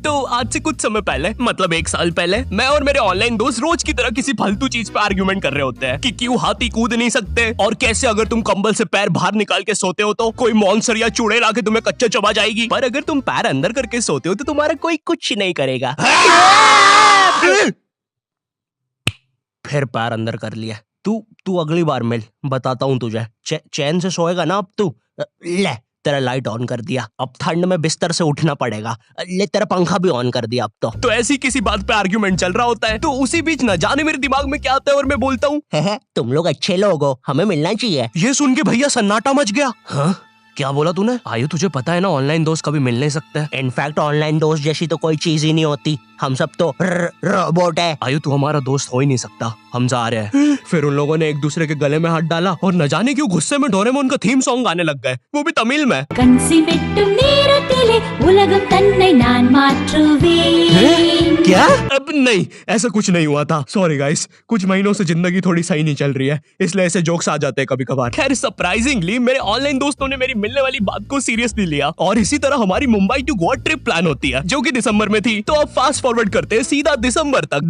तो आज से कुछ समय पहले, मतलब 1 साल पहले, मैं और मेरे ऑनलाइन दोस्त रोज की तरह किसी फालतू चीज पे आर्ग्यूमेंट कर रहे होते हैं कि क्यों हाथी कूद नहीं सकते और कैसे अगर तुम कंबल से पैर बाहर निकाल के सोते हो तो कोई मॉन्स्टर या चुड़ैल आके तुम्हें कच्चा चबा जाएगी, पर अगर तुम पैर अंदर करके सोते हो तो तुम्हारा कोई कुछ नहीं करेगा। फिर पैर अंदर कर लिया। तू अगली बार मिल, बताता हूँ तुझे। चैन से सोएगा ना अब तू। ले तेरा लाइट ऑन कर दिया, अब ठंड में बिस्तर से उठना पड़ेगा। ले तेरा पंखा भी ऑन कर दिया अब तो ऐसी किसी बात पे आर्ग्यूमेंट चल रहा होता है, तो उसी बीच न जाने मेरे दिमाग में क्या आता है और मैं बोलता हूँ, तुम लोग अच्छे लोग हो, हमें मिलना चाहिए। ये सुन के भैया सन्नाटा मच गया। हाँ क्या बोला तूने? आयु तुझे पता है ना ऑनलाइन दोस्त कभी मिल नहीं सकते। इनफैक्ट ऑनलाइन दोस्त जैसी तो कोई चीज ही नहीं होती, हम सब तो रोबोट है। आयु तू हमारा दोस्त हो ही नहीं सकता, हम जा रहे हैं। फिर उन लोगों ने एक दूसरे के गले में हाथ डाला और न जाने क्यों गुस्से में डोरेमोन का थीम सॉन्ग गाने लग गए, वो भी तमिल में। क्या? अब नहीं, ऐसा कुछ नहीं हुआ था। सॉरी गाइस, कुछ महीनों से जिंदगी थोड़ी सही नहीं चल रही है, इसलिए ऐसे जोक्स आ जाते हैं कभी कभार। खैर सरप्राइजिंगली मेरे ऑनलाइन दोस्तों ने मेरी मिलने वाली बात को सीरियसली लिया और इसी तरह हमारी Mumbai to Goa trip plan होती है, जो कि दिसंबर में थी। तो अब फास्ट फॉरवर्ड करते हैं सीधा दिसंबर तक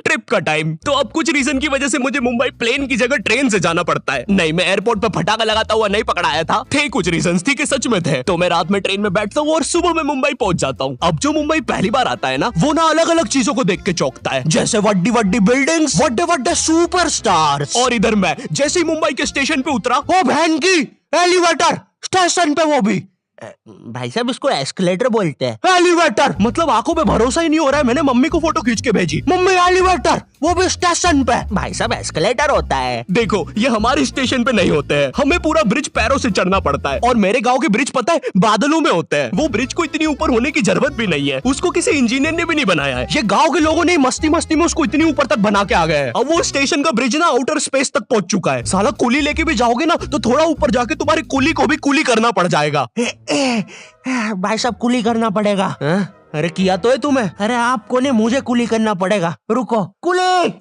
ट्रिप का टाइम। तो अब कुछ रीजन की वजह से मुझे मुंबई प्लेन की जगह ट्रेन से जाना पड़ता है। नहीं, मैं एयरपोर्ट पर फटाका लगाता हुआ नहीं पकड़ाया था, थे कुछ रीजंस, थी कि सच में थे। तो मैं रात में ट्रेन में बैठता हूँ और सुबह में मुंबई पहुंच जाता हूँ। अब जो मुंबई पहली बार आता है ना, वो ना अलग अलग चीजों को देख के चौंकता है, जैसे वड्डी वड्डी बिल्डिंग्स, वड्डे वड्डे सुपरस्टार्स। और इधर मैं जैसे ही मुंबई के स्टेशन पे उतरा, ओ बहन की एलिवेटर स्टेशन पे, वो भी भाई साहब इसको एस्केलेटर बोलते हैं। एलिवेटर मतलब आंखों पे भरोसा ही नहीं हो रहा है। मैंने मम्मी को फोटो खींच के भेजी, मम्मी एलिवेटर, वो भी स्टेशन पे। भाई साहब एस्केलेटर होता है। देखो ये हमारे स्टेशन पे नहीं होते हैं, हमें पूरा ब्रिज पैरों से चढ़ना पड़ता है। और मेरे गांव के ब्रिज पता है बादलों में होते हैं। वो ब्रिज को इतनी ऊपर होने की जरूरत भी नहीं है, उसको किसी इंजीनियर ने भी नहीं बनाया है। ये गाँव के लोगों ने मस्ती मस्ती में उसको इतनी ऊपर तक बना के आ गए। अब वो स्टेशन का ब्रिज ना आउटर स्पेस तक पहुंच चुका है। साला कुली लेके भी जाओगे ना तो थोड़ा ऊपर जाके तुम्हारी कुली को भी कुली करना पड़ जाएगा। भाई साहब कुली करना पड़ेगा। अरे किया तो है तुम्हें। अरे आपको ने मुझे कुली करना पड़ेगा। रुको, कुली।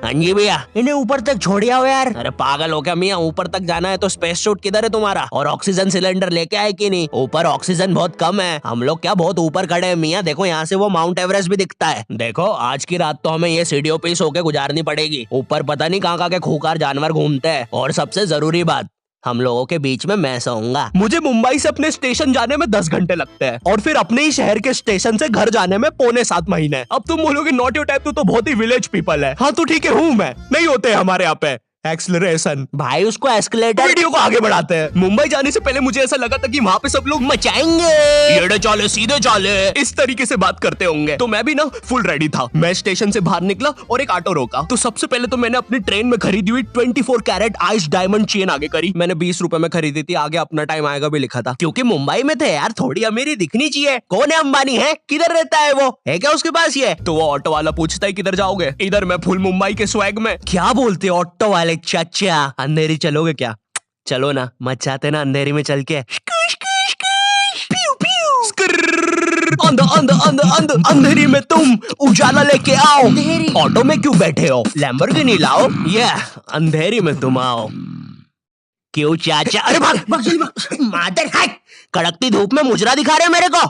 हाँ जी भैया, इन्हें ऊपर तक छोड़िया हो यार। अरे पागल हो क्या मियाँ, ऊपर तक जाना है तो स्पेस सूट किधर है तुम्हारा? और ऑक्सीजन सिलेंडर लेके आए कि नहीं? ऊपर ऑक्सीजन बहुत कम है, हम लोग क्या बहुत ऊपर खड़े हैं मियाँ। देखो यहाँ से वो माउंट एवरेस्ट भी दिखता है। देखो आज की रात तो हमें ये सीढ़ियों पे सो के गुजारनी पड़ेगी। ऊपर पता नहीं कहाँ के खूंखार जानवर घूमते हैं। और सबसे जरूरी बात, हम लोगों के बीच में मैं सोऊंगा। मुझे मुंबई से अपने स्टेशन जाने में 10 घंटे लगते हैं और फिर अपने ही शहर के स्टेशन से घर जाने में 6.25 महीने। अब तुम बोलोगे नॉट योर टाइप, तो बहुत ही विलेज पीपल है। हाँ तो ठीक है, हूँ मैं, नहीं होते हमारे यहाँ पे एक्सेलरेशन। भाई उसको एस्केलेटर। वीडियो को आगे बढ़ाते हैं। मुंबई जाने से पहले मुझे ऐसा लगा था कि वहाँ पे सब लोग मचाएंगे, येड़े चाले सीधे चाले, इस तरीके से बात करते होंगे। तो मैं भी ना फुल रेडी था। मैं स्टेशन से बाहर निकला और एक ऑटो रोका। तो सबसे पहले तो मैंने अपनी ट्रेन में खरीदी हुई 24 कैरेट आइस डायमंड चेन आगे करी। मैंने 20 रुपए में खरीदी थी, आगे अपना टाइम आएगा भी लिखा था, क्योंकि मुंबई में थे यार, थोड़ी अमीरी दिखनी चाहिए। कौन है अंबानी? है किधर रहता है वो? है क्या उसके पास ये? तो वो ऑटो वाला पूछता है किधर जाओगे? इधर मैं फुल मुंबई के स्वैग में। क्या बोलते ऑटो वाले चाचा, अंधेरी चलोगे क्या? चलो ना, मचाते ना अंधेरी में चल के। अंधेरी में तुम उजाला लेके आओ। ऑटो में क्यों बैठे हो? लैम्बोर्गिनी लाओ। ये अंधेरी में तुम आओ। क्यों चाचा? अरे भाग मादर है, कड़कती धूप में मुजरा दिखा रहे मेरे को।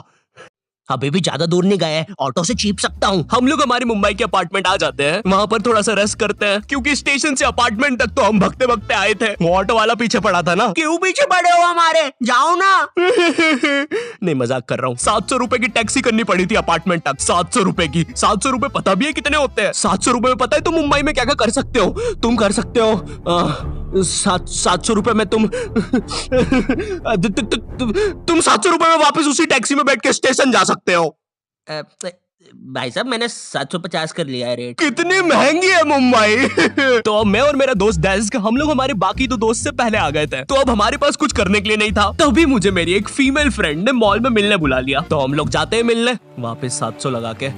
अभी भी ज्यादा दूर नहीं गए, ऑटो से चीप सकता हूँ। हम लोग हमारी मुंबई के अपार्टमेंट आ जाते हैं, वहाँ पर थोड़ा सा रेस्ट करते हैं, क्योंकि स्टेशन से अपार्टमेंट तक तो हम भगते भगते आए थे। वो ऑटो वाला पीछे पड़ा था ना। क्यों पीछे पड़े हो हमारे? जाओ ना। नहीं मजाक कर रहा हूँ। 700 रुपए की टैक्सी करनी पड़ी थी अपार्टमेंट तक। 700 रुपए की। 700 रुपए पता भी है कितने होते हैं? 700 रुपए में पता है तुम मुंबई में क्या क्या कर सकते हो? तुम कर सकते हो 700 रुपए में तुम 700 रुपए में वापस उसी टैक्सी में बैठ के स्टेशन जा सकते हो। भाई साहब मैंने 750 कर लिया है रेट। कितनी महंगी है मुंबई। तो अब मैं और मेरा दोस्त डेस्क, हम लोग हमारे बाकी 2 दोस्त से पहले आ गए थे। तो अब हमारे पास कुछ करने के लिए नहीं था। तभी मुझे मेरी एक फीमेल फ्रेंड ने मॉल में मिलने बुला लिया। तो हम लोग जाते हैं मिलने, वापस 700 लगा के।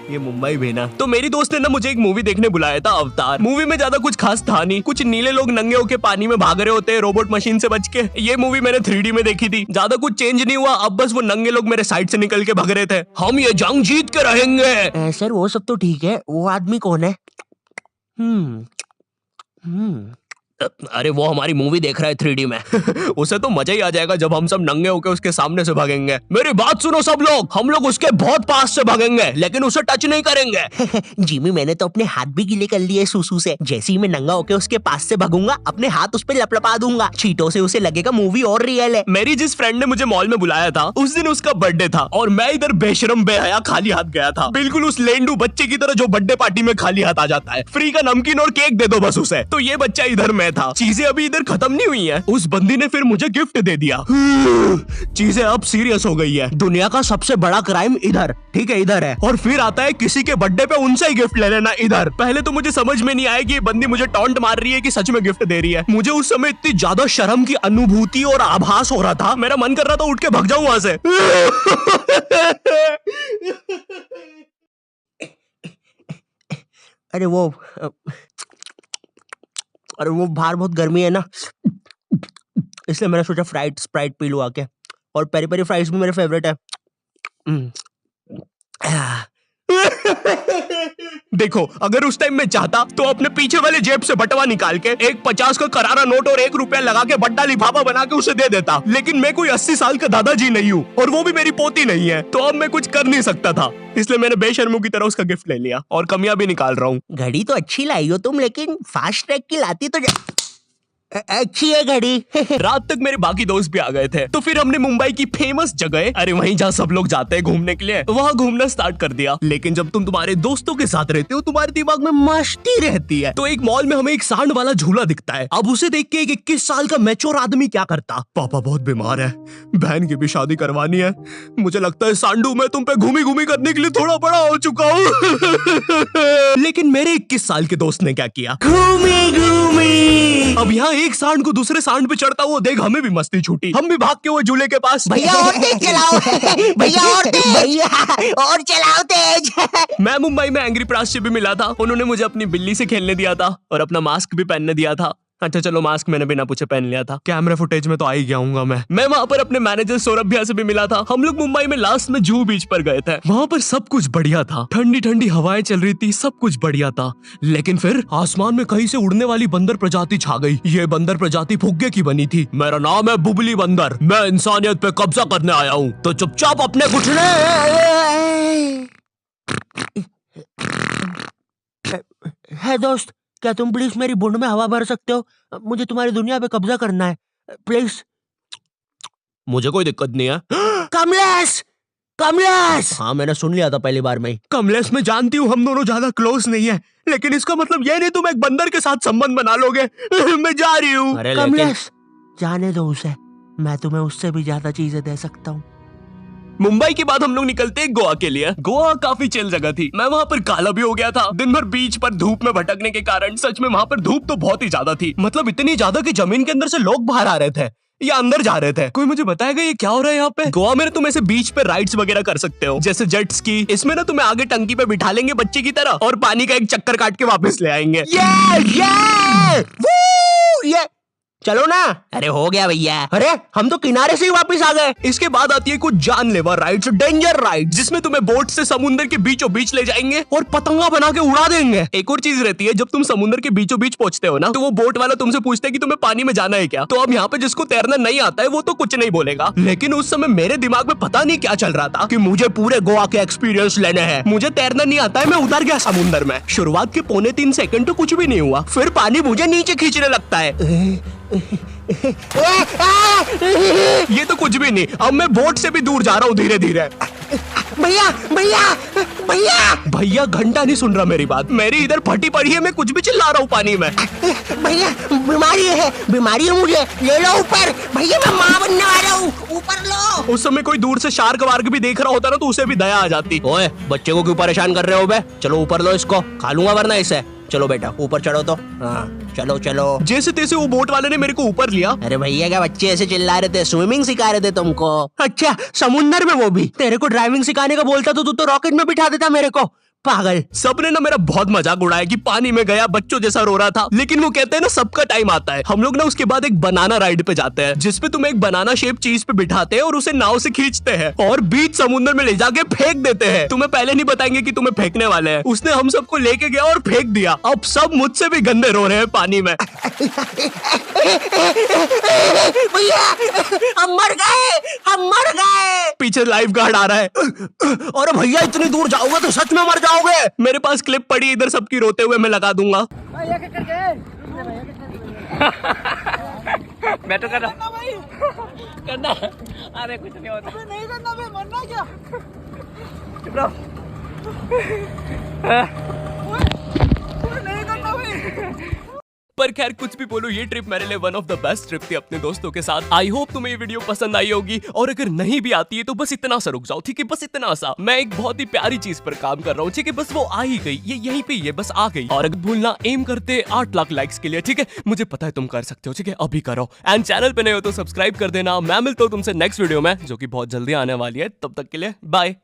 ये मुंबई भी ना। तो मेरी दोस्त ने ना मुझे एक मूवी देखने बुलाया था, अवतार। मूवी में ज्यादा कुछ खास था नहीं, कुछ नीले लोग नंगे होके पानी में भाग रहे होते हैं रोबोट मशीन से बच के। ये मूवी मैंने 3D में देखी थी, ज्यादा कुछ चेंज नहीं हुआ। अब बस वो नंगे लोग मेरे साइड से निकल के भाग रहे थे। हम ये जंग जीत के रहेंगे। सर वो सब तो ठीक है, वो आदमी कौन है? अरे वो हमारी मूवी देख रहा है 3D में। उसे तो मजा ही आ जाएगा जब हम सब नंगे होकर उसके सामने से भागेंगे। मेरी बात सुनो सब लोग, हम लोग उसके बहुत पास से भागेंगे लेकिन उसे टच नहीं करेंगे। जिमी मैंने तो अपने हाथ भी गीले कर लिए सुसु से। जैसे ही मैं नंगा होकर उसके पास से भागूंगा अपने हाथ उस पे लपलपा दूंगा, छींटों से उसे लगेगा मूवी और रियल है। मेरी जिस फ्रेंड ने मुझे मॉल में बुलाया था उस दिन उसका बर्थडे था और मैं इधर बेशरम बेहया खाली हाथ गया था, बिल्कुल उस लेंडू बच्चे की तरह जो बर्थडे पार्टी में खाली हाथ आ जाता है। फ्री का नमकीन और केक दे दो बस उसे। तो ये बच्चा इधर मैं था। चीजें अभी इधर खत्म नहीं हुई हैं। उस बंदी ने फिर मुझे गिफ्ट दे दिया। चीजें अब सीरियस हो गई है। दुनिया का सबसे बड़ा क्राइम इधर, ठीक है इधर है, और फिर आता है किसी के बर्थडे पे उनसे ही गिफ्ट ले लेना इधर। पहले तो मुझे समझ में नहीं आया कि ये बंदी मुझे टॉन्ट मार रही है कि सच में गिफ्ट दे रही है। मुझे उस समय इतनी ज्यादा शर्म की अनुभूति और आभास हो रहा था, मेरा मन कर रहा था उठ के भाग जाऊं वहां से। अरे वो बाहर बहुत गर्मी है ना, इसलिए मैंने सोचा स्प्राइट पी लूं आके। और पेरी पेरी फ्राइज भी मेरे फेवरेट है। देखो अगर उस टाइम में चाहता तो अपने पीछे वाले जेब से बटवा निकाल के एक 50 का करारा नोट और 1 रुपया लगा के बड्डा लिफाफा बना के उसे दे देता, लेकिन मैं कोई 80 साल का दादाजी नहीं हूँ और वो भी मेरी पोती नहीं है, तो अब मैं कुछ कर नहीं सकता था। इसलिए मैंने बेशर्मों की तरह उसका गिफ्ट ले लिया और कमियां भी निकाल रहा हूँ। घड़ी तो अच्छी लाई हो तुम, लेकिन फास्ट ट्रैक की लाती तो अच्छी है घड़ी। रात तक मेरे बाकी दोस्त भी आ गए थे, तो फिर हमने मुंबई की फेमस जगह, अरे वहीं जहाँ सब लोग जाते हैं घूमने के लिए, वहाँ घूमना स्टार्ट कर दिया। लेकिन जब तुम तुम्हारे दोस्तों के साथ रहते हो तुम्हारे दिमाग में मस्ती रहती है। तो एक मॉल में हमें एक सांड वाला झूला दिखता है। अब उसे देख के एक 21 साल का मैच्योर आदमी क्या करता, पापा बहुत बीमार है, बहन की भी शादी करवानी है, मुझे लगता है सांडू मैं तुम पे घूमी घूमी करने के लिए थोड़ा बड़ा हो चुका हूँ। लेकिन मेरे 21 साल के दोस्त ने क्या किया, घूमी घूमी। अब यहाँ एक सांड को दूसरे सांड पे चढ़ता हुआ देख हमें भी मस्ती छूटी। हम भी भाग के वो झूले के पास, भैया और तेज चलाओ, भैया और तेज, भैया और चलाओ तेज। मैं मुंबई में एंग्री प्रास से भी मिला था। उन्होंने मुझे अपनी बिल्ली से खेलने दिया था और अपना मास्क भी पहनने दिया था। अच्छा चलो मास्क मैंने बिना पूछे पहन लिया था, कैमरा फुटेज में तो आ ही गया हूँ मैं वहाँ पर अपने मैनेजर सौरभ भैया से भी मिला था। हम लोग मुंबई में लास्ट में जूहू बीच पर गए थे। वहाँ पर सब कुछ बढ़िया था, ठंडी ठंडी हवाएं चल रही थी, सब कुछ बढ़िया था। लेकिन फिर आसमान में कहीं से उड़ने वाली बंदर प्रजाति छा गई। ये बंदर प्रजाति फुग्गे की बनी थी। मेरा नाम है बुबली बंदर, मैं इंसानियत पे कब्जा करने आया हूँ, तो चुपचाप अपने घुटने। है दोस्त, क्या तुम प्लीज मेरी बुंड में हवा भर सकते हो? मुझे तुम्हारी दुनिया पे कब्जा करना है प्लीज। मुझे कोई दिक्कत नहीं है। कमलेश, कमलेश। हाँ मैंने सुन लिया था पहली बार में। कमलेश मैं जानती हूँ हम दोनों ज्यादा क्लोज नहीं है, लेकिन इसका मतलब ये नहीं तुम एक बंदर के साथ संबंध बना लोगे। मैं जा रही हूँ। कमलेश जाने दो उसे, मैं तुम्हें उससे भी ज्यादा चीजें दे सकता हूँ। मुंबई के बाद हम लोग निकलते हैं गोवा के लिए। गोवा काफी चिल जगह थी। मैं वहाँ पर काला भी हो गया था दिन भर बीच पर धूप में भटकने के कारण। सच में वहाँ पर धूप तो बहुत ही ज्यादा थी, मतलब इतनी ज्यादा कि जमीन के अंदर से लोग बाहर आ रहे थे या अंदर जा रहे थे। कोई मुझे बताएगा ये क्या हो रहा है यहाँ पे? गोवा में तुम ऐसे बीच पे राइड्स वगैरह कर सकते हो, जैसे जेट स्की। इसमें ना तुम्हें आगे टंकी पे बिठा लेंगे बच्चे की तरह और पानी का एक चक्कर काट के वापस ले आएंगे। ये चलो ना। अरे हो गया भैया, अरे हम तो किनारे से ही वापस आ गए। इसके बाद आती है कुछ जानलेवा राइड्स, डेंजर राइड, जिसमें तुम्हें बोट से समुद्र के बीचों बीच ले जाएंगे और पतंगा बना के उड़ा देंगे। एक और चीज रहती है, जब तुम समुद्र के बीचों बीच पहुंचते हो ना, तो वो बोट वाला तुमसे पूछता है कि तुम्हें पानी में जाना है क्या। तो अब यहाँ पे जिसको तैरना नहीं आता है वो तो कुछ नहीं बोलेगा, लेकिन उस समय मेरे दिमाग में पता नहीं क्या चल रहा था कि मुझे पूरे गोवा के एक्सपीरियंस लेने हैं। मुझे तैरना नहीं आता है, मैं उतर गया समुद्र में। शुरुआत के 3.25 सेकंड तो कुछ भी नहीं हुआ, फिर पानी मुझे नीचे खींचने लगता है। ये तो कुछ भी नहीं, अब मैं बोट से भी दूर जा रहा हूँ धीरे धीरे। भैया भैया भैया भैया घंटा नहीं सुन रहा मेरी बात, मेरी इधर फटी पड़ी है, मैं कुछ भी चिल्ला रहा हूँ पानी में। भैया बीमारी है मुझे, ले लो ऊपर। भैया मैं माँ बनने वाला हूँ, ऊपर लो। उस समय कोई दूर से शार्क वार्क भी देख रहा होता ना तो उसे भी दया आ जाती। ओए बच्चे को क्यों परेशान कर रहे हो बे? चलो ऊपर लो इसको, खा लूंगा वरना इसे। चलो बेटा ऊपर चढ़ो तो। हाँ चलो चलो। जैसे तैसे वो बोट वाले ने मेरे को ऊपर लिया। अरे भैया क्या बच्चे ऐसे चिल्ला रहे थे, स्विमिंग सिखा रहे थे तुमको? अच्छा समुंदर में, वो भी तेरे को ड्राइविंग सिखाने का बोलता तो तू तो रॉकेट में बिठा देता मेरे को। पागल। सबने ना मेरा बहुत मजाक उड़ाया कि पानी में गया बच्चों जैसा रो रहा था, लेकिन वो कहते हैं ना सबका टाइम आता है। हम लोग ना उसके बाद एक बनाना राइड पे जाते हैं, जिसपे तुम्हें एक बनाना शेप चीज पे बिठाते हैं और उसे नाव से खींचते हैं और बीच समुद्र में ले जाके फेंक देते हैं। तुम्हें पहले नहीं बताएंगे कि तुम्हें फेंकने वाले हैं। उसने हम सबको लेके गया और फेंक दिया। अब सब मुझसे भी गंदे रो रहे हैं पानी में। भैया हम मर गए, हम मर गए। पीछे लाइफ गार्ड आ रहा है। अरे भैया इतनी दूर जाओगे तो सच में मर जाओगे। मेरे पास क्लिप पड़ी इधर सबकी रोते हुए, मैं लगा दूंगा। मैं तो करना करना। अरे कुछ नहीं होता। नहीं करना भाई, मरना क्या? चुप रहो। नहीं करना भाई। पर खैर कुछ भी बोलो, ये ट्रिप मेरे लिए one of the best trip थी अपने दोस्तों के साथ। आई होप तुम्हें ये वीडियो पसंद आई होगी, और अगर नहीं भी आती है तो बस इतना सा रुक जाओ, ठीक है? बस इतना सा। मैं एक बहुत ही प्यारी चीज पर काम कर रहा हूँ, ठीक है? बस वो आ ही गई, ये यहीं पे ये बस आ गई। और अगर भूलना एम करते 8 लाख लाइक्स के लिए, ठीक है? मुझे पता है तुम कर सकते हो, ठीक है? अभी करो। एंड चैनल पे नए हो तो सब्सक्राइब कर देना। मैं मिलता हूँ तुमसे नेक्स्ट वीडियो में, जो कि बहुत जल्दी आने वाली है। तब तक के लिए बाय।